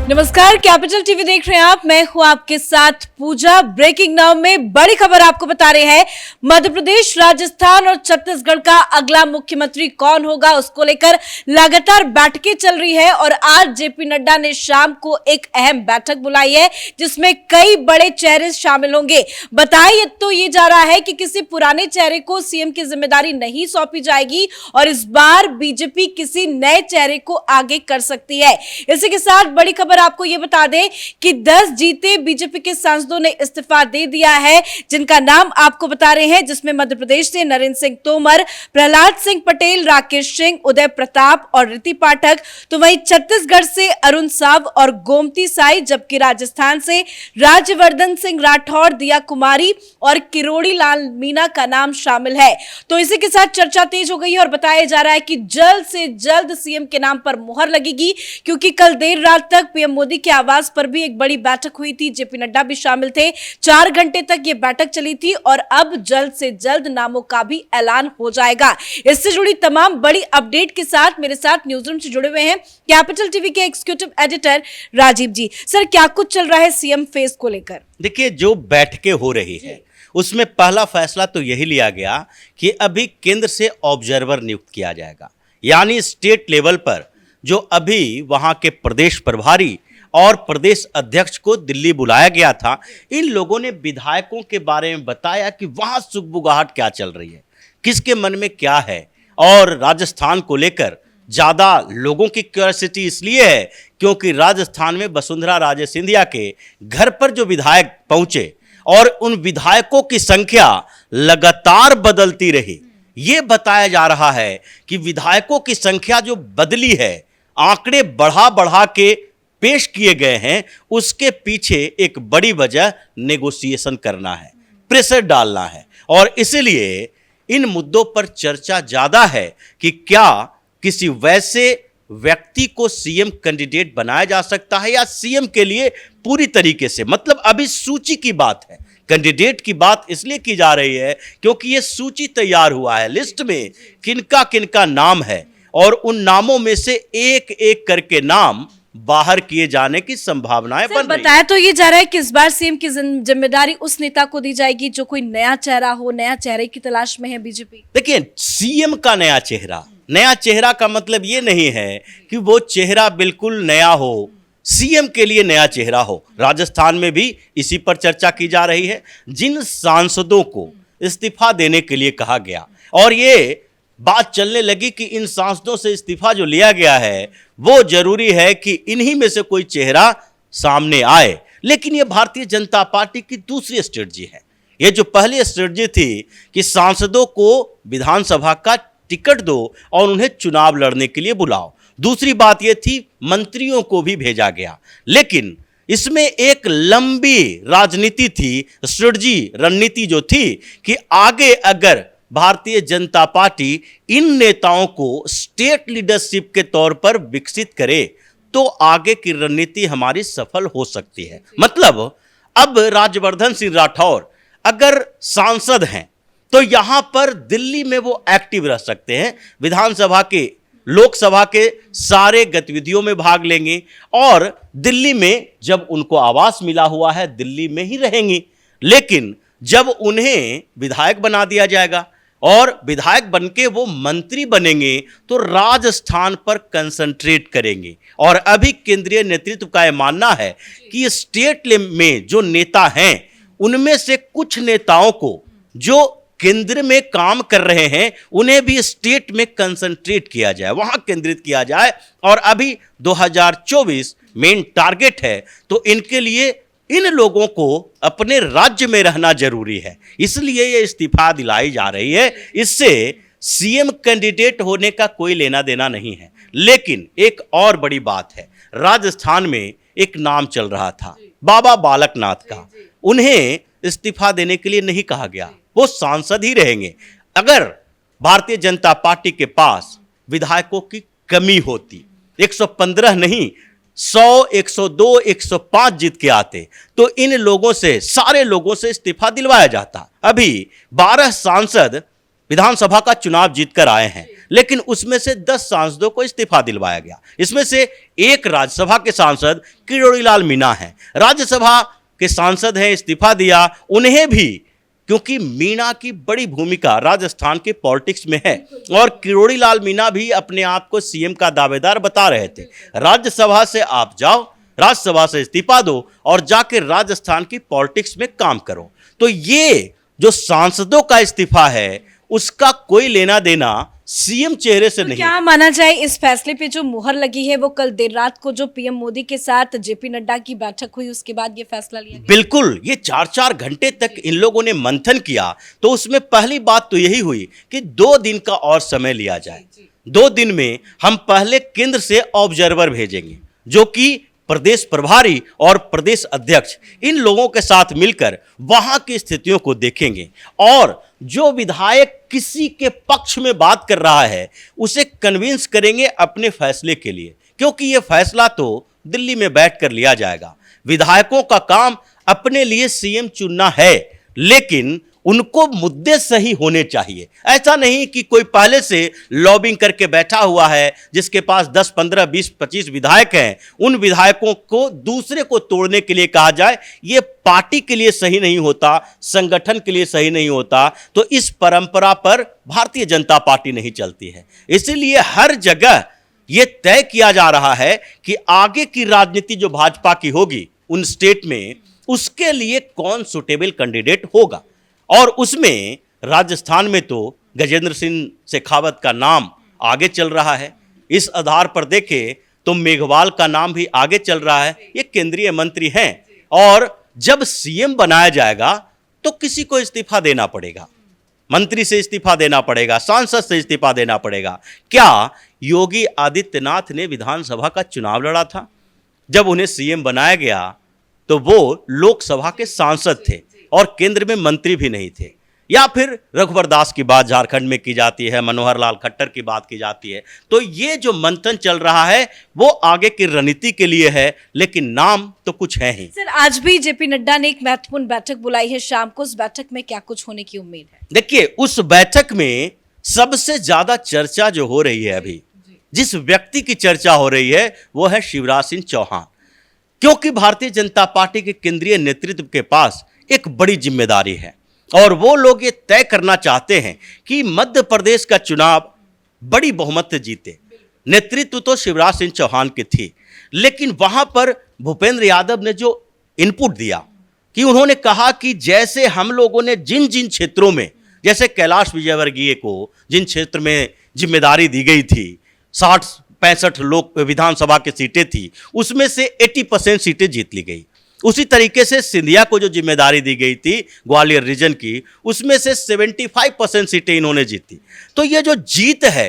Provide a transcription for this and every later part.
नमस्कार, capital TV देख रहे हैं आप। मैं हूं आपके साथ पूजा। ब्रेकिंग नाउ में बड़ी खबर आपको बता रहे हैं। मध्य प्रदेश, राजस्थान और छत्तीसगढ़ का अगला मुख्यमंत्री कौन होगा, उसको लेकर लगातार बैठकें चल रही है और आज जेपी नड्डा ने शाम को एक अहम बैठक बुलाई है जिसमें कई बड़े चेहरे शामिल होंगे। बताया तो ये जा रहा है कि किसी पुराने चेहरे को सीएम की जिम्मेदारी नहीं सौंपी जाएगी और इस बार बीजेपी किसी नए चेहरे को आगे कर सकती है। इसी के साथ बड़ी खबर आपको यह बता दें कि 10 जीते बीजेपी के सांसदों ने इस्तीफा दे दिया है, जिनका नाम आपको बता रहे हैं, जिसमें मध्य प्रदेश से नरेंद्र सिंह तोमर, प्रहलाद सिंह पटेल, राकेश सिंह, उदय प्रताप और ऋति पाठक। तो वहीं छत्तीसगढ़ से अरुण साव और गोमती साई, जबकि राजस्थान से राज्यवर्धन सिंह राठौर, दिया कुमारी और किरोड़ी लाल मीणा का नाम शामिल है। तो इसी के साथ चर्चा तेज हो गई है और बताया जा रहा है कि जल्द से जल्द सीएम के नाम पर मुहर लगेगी, क्योंकि कल देर रात तक पीएम मोदी के आवास पर भी एक बड़ी बैठक हुई थी। जेपी नड्डा भी शामिल थे। 4 घंटे तक ये बैठक चली थी और अब जल्द से जल्द नामों का भी ऐलान हो जाएगा। इससे जुड़ी तमाम बड़ी अपडेट के साथ मेरे साथ न्यूज रूम से जुड़े हुए हैं कैपिटल टीवी के एग्जीक्यूटिव एडिटर राजीव जी। सर, क्या कुछ चल रहा है सीएम फेस को लेकर? देखिए, जो बैठकें हो रही है उसमें पहला फैसला तो यही लिया गया कि अभी केंद्र से ऑब्जर्वर नियुक्त किया जाएगा, यानी स्टेट लेवल पर जो अभी वहां के प्रदेश प्रभारी और प्रदेश अध्यक्ष को दिल्ली बुलाया गया था, इन लोगों ने विधायकों के बारे में बताया कि वहां सुगबुगाहट क्या चल रही है, किसके मन में क्या है। और राजस्थान को लेकर ज़्यादा लोगों की क्यूरियोसिटी इसलिए है क्योंकि राजस्थान में वसुंधरा राजे सिंधिया के घर पर जो विधायक पहुंचे और उन विधायकों की संख्या लगातार बदलती रही। ये बताया जा रहा है कि विधायकों की संख्या जो बदली है, आंकड़े बढ़ा बढ़ा के पेश किए गए हैं, उसके पीछे एक बड़ी वजह नेगोशिएशन करना है, प्रेशर डालना है। और इसलिए इन मुद्दों पर चर्चा ज्यादा है कि क्या किसी वैसे व्यक्ति को सीएम कैंडिडेट बनाया जा सकता है या सीएम के लिए पूरी तरीके से, मतलब अभी सूची की बात है, कैंडिडेट की बात इसलिए की जा रही है क्योंकि ये सूची तैयार हुआ है, लिस्ट में किनका किनका नाम है और उन नामों में से एक एक करके नाम बाहर किए जाने की संभावनाएं बन रही है। बताया तो ये जा रहा है कि इस बार सीएम की जिम्मेदारी उस नेता को दी जाएगी जो कोई नया चेहरा हो, नया चेहरे की तलाश में है बीजेपी। देखिए, सीएम का नया चेहरा का मतलब ये नहीं है कि वो चेहरा बिल्कुल नया हो, सीएम के लिए नया चेहरा हो। राजस्थान में भी इसी पर चर्चा की जा रही है। जिन सांसदों को इस्तीफा देने के लिए कहा गया और ये बात चलने लगी कि इन सांसदों से इस्तीफा जो लिया गया है वो जरूरी है कि इन्हीं में से कोई चेहरा सामने आए, लेकिन ये भारतीय जनता पार्टी की दूसरी स्ट्रेटजी है। ये जो पहली स्ट्रेटजी थी कि सांसदों को विधानसभा का टिकट दो और उन्हें चुनाव लड़ने के लिए बुलाओ। दूसरी बात यह थी मंत्रियों को भी भेजा गया, लेकिन इसमें एक लंबी राजनीति थी, स्ट्रेटजी रणनीति जो थी कि आगे अगर भारतीय जनता पार्टी इन नेताओं को स्टेट लीडरशिप के तौर पर विकसित करे तो आगे की रणनीति हमारी सफल हो सकती है। मतलब अब राज्यवर्धन सिंह राठौर अगर सांसद हैं तो यहां पर दिल्ली में वो एक्टिव रह सकते हैं, विधानसभा के लोकसभा के सारे गतिविधियों में भाग लेंगे और दिल्ली में जब उनको आवास मिला हुआ है दिल्ली में ही रहेंगी। लेकिन जब उन्हें विधायक बना दिया जाएगा और विधायक बनके वो मंत्री बनेंगे तो राजस्थान पर कंसंट्रेट करेंगे। और अभी केंद्रीय नेतृत्व का यह मानना है कि स्टेट में जो नेता हैं उनमें से कुछ नेताओं को जो केंद्र में काम कर रहे हैं उन्हें भी स्टेट में कंसंट्रेट किया जाए, वहां केंद्रित किया जाए। और अभी 2024 मेन टारगेट है, तो इनके लिए इन लोगों को अपने राज्य में रहना जरूरी है, इसलिए ये इस्तीफा दिलाई जा रही है। इससे सीएम कैंडिडेट होने का कोई लेना देना नहीं है। लेकिन एक और बड़ी बात है, राजस्थान में एक नाम चल रहा था बाबा बालकनाथ का, उन्हें इस्तीफा देने के लिए नहीं कहा गया, वो सांसद ही रहेंगे। अगर भारतीय जनता पार्टी के पास विधायकों की कमी होती, 115 नहीं 100, 102, 105 जीत के आते तो इन लोगों से, सारे लोगों से इस्तीफा दिलवाया जाता। अभी 12 सांसद विधानसभा का चुनाव जीतकर आए हैं, लेकिन उसमें से 10 सांसदों को इस्तीफा दिलवाया गया। इसमें से एक राज्यसभा के सांसद किरोड़ीलाल मीणा हैं, राज्यसभा के सांसद हैं, इस्तीफा दिया उन्हें भी, क्योंकि मीणा की बड़ी भूमिका राजस्थान के पॉलिटिक्स में है और किरोड़ीलाल मीणा भी अपने आप को सीएम का दावेदार बता रहे थे। राज्यसभा से आप जाओ, राज्यसभा से इस्तीफा दो और जाकर राजस्थान की पॉलिटिक्स में काम करो। तो ये जो सांसदों का इस्तीफा है उसका कोई लेना देना सीएम चेहरे से नहीं। क्या माना जाए इस फैसले पे जो मुहर लगी है वो कल देर रात को जो पीएम मोदी के साथ जेपी नड्डा की बैठक हुई उसके बाद ये फैसला लिया गया? बिल्कुल, ये 4-4 घंटे तक इन लोगों ने मंथन किया, तो उसमें पहली बात तो यही हुई कि 2 दिन का और समय लिया जाए। 2 दिन में हम पहले केंद्र से ऑब्जर्वर भेजेंगे, जो कि प्रदेश प्रभारी और प्रदेश अध्यक्ष इन लोगों के साथ मिलकर वहां की स्थितियों को देखेंगे और जो विधायक किसी के पक्ष में बात कर रहा है उसे कन्विंस करेंगे अपने फैसले के लिए, क्योंकि यह फैसला तो दिल्ली में बैठकर लिया जाएगा। विधायकों का काम अपने लिए सीएम चुनना है, लेकिन उनको मुद्दे सही होने चाहिए। ऐसा नहीं कि कोई पहले से लॉबिंग करके बैठा हुआ है जिसके पास 10, 15, 20, 25 विधायक हैं, उन विधायकों को दूसरे को तोड़ने के लिए कहा जाए, ये पार्टी के लिए सही नहीं होता, संगठन के लिए सही नहीं होता। तो इस परंपरा पर भारतीय जनता पार्टी नहीं चलती है। इसीलिए हर जगह ये तय किया जा रहा है कि आगे की राजनीति जो भाजपा की होगी उन स्टेट में, उसके लिए कौन सुटेबल कैंडिडेट होगा। और उसमें राजस्थान में तो गजेंद्र सिंह शेखावत का नाम आगे चल रहा है। इस आधार पर देखें तो मेघवाल का नाम भी आगे चल रहा है। ये केंद्रीय मंत्री हैं और जब सीएम बनाया जाएगा तो किसी को इस्तीफा देना पड़ेगा, मंत्री से इस्तीफा देना पड़ेगा, सांसद से इस्तीफा देना पड़ेगा। क्या योगी आदित्यनाथ ने विधानसभा का चुनाव लड़ा था? जब उन्हें सीएम बनाया गया तो वो लोकसभा के सांसद थे और केंद्र में मंत्री भी नहीं थे। या फिर रघुवर दास की बात झारखंड में की जाती है, मनोहर लाल खट्टर की बात की जाती है। तो ये जो मंथन चल रहा है वो आगे की रणनीति के लिए है, लेकिन नाम तो कुछ है ही। सर, आज भी जेपी नड्डा ने एक महत्वपूर्ण बैठक बुलाई है शाम को, उस बैठक में क्या कुछ होने की उम्मीद है? देखिए, उस बैठक में सबसे ज्यादा चर्चा जो हो रही है अभी, जिस व्यक्ति की चर्चा हो रही है वो है शिवराज सिंह चौहान, क्योंकि भारतीय जनता पार्टी के केंद्रीय नेतृत्व के पास एक बड़ी जिम्मेदारी है और वो लोग ये तय करना चाहते हैं कि मध्य प्रदेश का चुनाव बड़ी बहुमत से जीते। नेतृत्व तो शिवराज सिंह चौहान की थी, लेकिन वहां पर भूपेंद्र यादव ने जो इनपुट दिया कि उन्होंने कहा कि जैसे हम लोगों ने जिन जिन क्षेत्रों में, जैसे कैलाश विजयवर्गीय को जिन क्षेत्र में जिम्मेदारी दी गई थी, 60-65 लोक विधानसभा की सीटें थी, उसमें से 80% सीटें जीत ली गई। उसी तरीके से सिंधिया को जो जिम्मेदारी दी गई थी ग्वालियर रीजन की, उसमें से 75% सीटें इन्होंने जीती। तो ये जो जीत है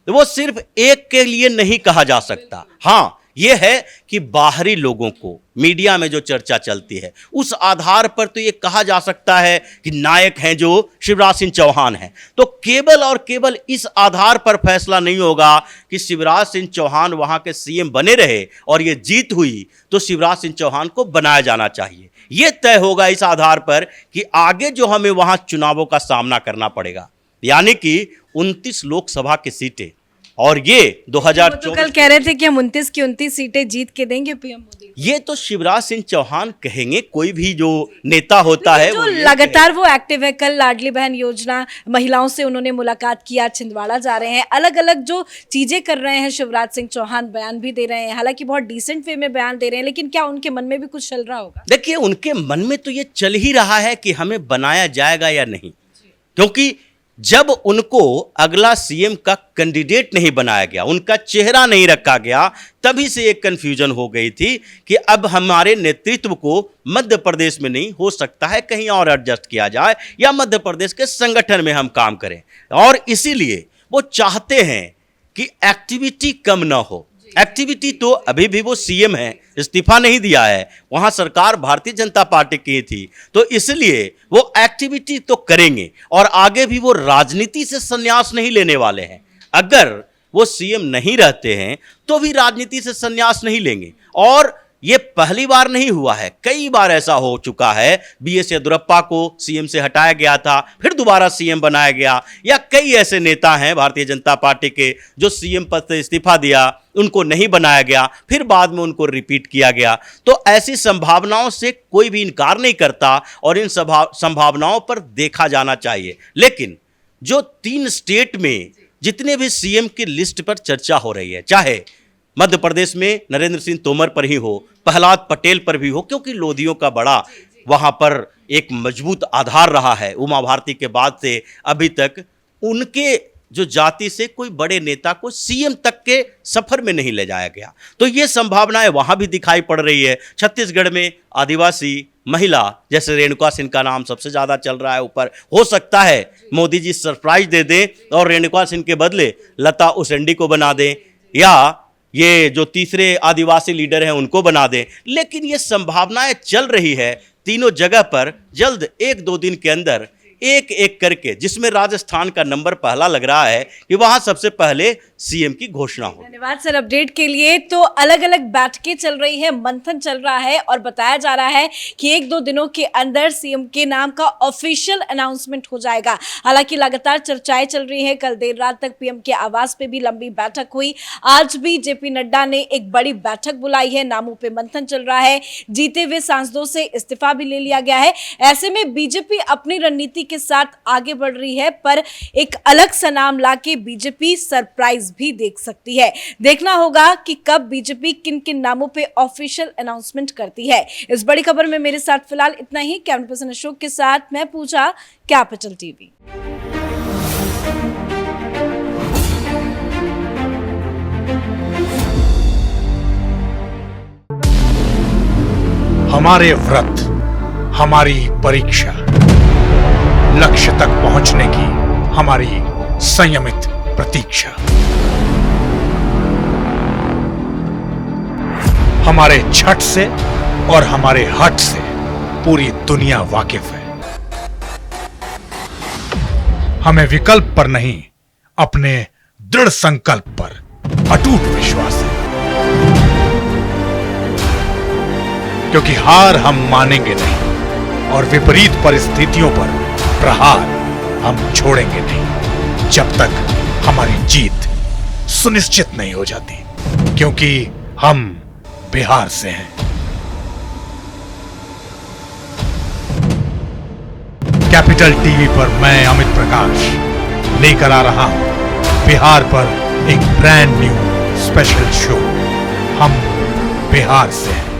वो सिर्फ एक के लिए नहीं कहा जा सकता। हाँ, ये है कि बाहरी लोगों को, मीडिया में जो चर्चा चलती है उस आधार पर तो ये कहा जा सकता है कि नायक हैं जो शिवराज सिंह चौहान हैं। तो केवल और केवल इस आधार पर फैसला नहीं होगा कि शिवराज सिंह चौहान वहां के सीएम बने रहे और ये जीत हुई तो शिवराज सिंह चौहान को बनाया जाना चाहिए। ये तय होगा इस आधार पर कि आगे जो हमें वहां चुनावों का सामना करना पड़ेगा, यानी कि 29 लोकसभा की सीटें, और ये 2024 तो कल कह रहे थे कि हम 29 की 29 सीटें जीत के देंगे पीएम मोदी। ये तो शिवराज सिंह चौहान कहेंगे, कोई भी जो नेता होता है जो लगातार वो एक्टिव है। कल लाडली बहन योजना, महिलाओं से उन्होंने मुलाकात किया, छिंदवाड़ा जा रहे हैं, अलग अलग जो चीजें कर रहे हैं शिवराज सिंह चौहान, बयान भी दे रहे हैं, हालांकि बहुत डिसेंट वे में बयान दे रहे हैं, लेकिन क्या उनके मन में भी कुछ चल रहा होगा? देखिए, उनके मन में तो ये चल ही रहा है कि हमें बनाया जाएगा या नहीं, क्योंकि जब उनको अगला सीएम का कैंडिडेट नहीं बनाया गया, उनका चेहरा नहीं रखा गया, तभी से एक कंफ्यूजन हो गई थी कि अब हमारे नेतृत्व को मध्य प्रदेश में नहीं, हो सकता है कहीं और एडजस्ट किया जाए या मध्य प्रदेश के संगठन में हम काम करें। और इसीलिए वो चाहते हैं कि एक्टिविटी कम ना हो। एक्टिविटी तो अभी भी वो सीएम है, इस्तीफा नहीं दिया है, वहां सरकार भारतीय जनता पार्टी की थी, तो इसलिए वो एक्टिविटी तो करेंगे और आगे भी वो राजनीति से संन्यास नहीं लेने वाले हैं। अगर वो सीएम नहीं रहते हैं तो भी राजनीति से संन्यास नहीं लेंगे। और ये पहली बार नहीं हुआ है, कई बार ऐसा हो चुका है। बीएस येदियुरप्पा को सीएम से हटाया गया था, फिर दोबारा सीएम बनाया गया, या कई ऐसे नेता हैं भारतीय जनता पार्टी के जो सीएम पद से इस्तीफा दिया, उनको नहीं बनाया गया, फिर बाद में उनको रिपीट किया गया। तो ऐसी संभावनाओं से कोई भी इनकार नहीं करता और इन संभावनाओं पर देखा जाना चाहिए। लेकिन जो 3 स्टेट में जितने भी सीएम की लिस्ट पर चर्चा हो रही है, चाहे मध्य प्रदेश में नरेंद्र सिंह तोमर पर ही हो, प्रहलाद पटेल पर भी हो, क्योंकि लोधियों का बड़ा वहां पर एक मजबूत आधार रहा है। उमा भारती के बाद से अभी तक उनके जो जाति से कोई बड़े नेता को सीएम तक के सफर में नहीं ले जाया गया, तो ये संभावनाएं वहां भी दिखाई पड़ रही है। छत्तीसगढ़ में आदिवासी महिला जैसे रेणुका सिंह का नाम सबसे ज्यादा चल रहा है ऊपर। हो सकता है मोदी जी सरप्राइज दे दें और रेणुका सिंह के बदले लता उसेंडी को बना दें, या ये जो तीसरे आदिवासी लीडर हैं उनको बना दें। लेकिन ये संभावनाएं चल रही है तीनों जगह पर। जल्द 1-2 दिन के अंदर एक एक करके, जिसमें राजस्थान का नंबर पहला लग रहा है कि वहां सबसे पहले सीएम की घोषणा हो। धन्यवाद सर अपडेट के लिए। तो अलग अलग बैठकें चल रही है, मंथन चल रहा है और बताया जा रहा है कि 1-2 दिनों के अंदर सीएम के नाम का ऑफिशियल अनाउंसमेंट हो जाएगा। हालांकि लगातार चर्चाएं चल रही हैं। कल देर रात तक पीएम के आवास पे भी लंबी बैठक हुई। आज भी जेपी नड्डा ने एक बड़ी बैठक बुलाई है, नामों पे मंथन चल रहा है। जीते हुए सांसदों से इस्तीफा भी ले लिया गया है। ऐसे में बीजेपी अपनी रणनीति के साथ आगे बढ़ रही है, पर एक अलग सा नाम लाके बीजेपी सरप्राइज भी देख सकती है। देखना होगा कि कब बीजेपी किन किन नामों पे ऑफिशियल अनाउंसमेंट करती है। इस बड़ी खबर में मेरे साथ फिलहाल इतना ही। कैमरा पर्सन अशोक के साथ मैं पूजा, कैपिटल टीवी। हमारे व्रत, हमारी परीक्षा, लक्ष्य तक पहुंचने की हमारी संयमित प्रतीक्षा। हमारे छठ से और हमारे हठ से पूरी दुनिया वाकिफ है। हमें विकल्प पर नहीं, अपने दृढ़ संकल्प पर अटूट विश्वास है, क्योंकि हार हम मानेंगे नहीं और विपरीत परिस्थितियों पर प्रहार हम छोड़ेंगे नहीं, जब तक हमारी जीत सुनिश्चित नहीं हो जाती, क्योंकि हम बिहार से हैं। कैपिटल टीवी पर मैं अमित प्रकाश लेकर आ रहा हूं बिहार पर एक ब्रांड न्यू स्पेशल शो। हम बिहार से हैं।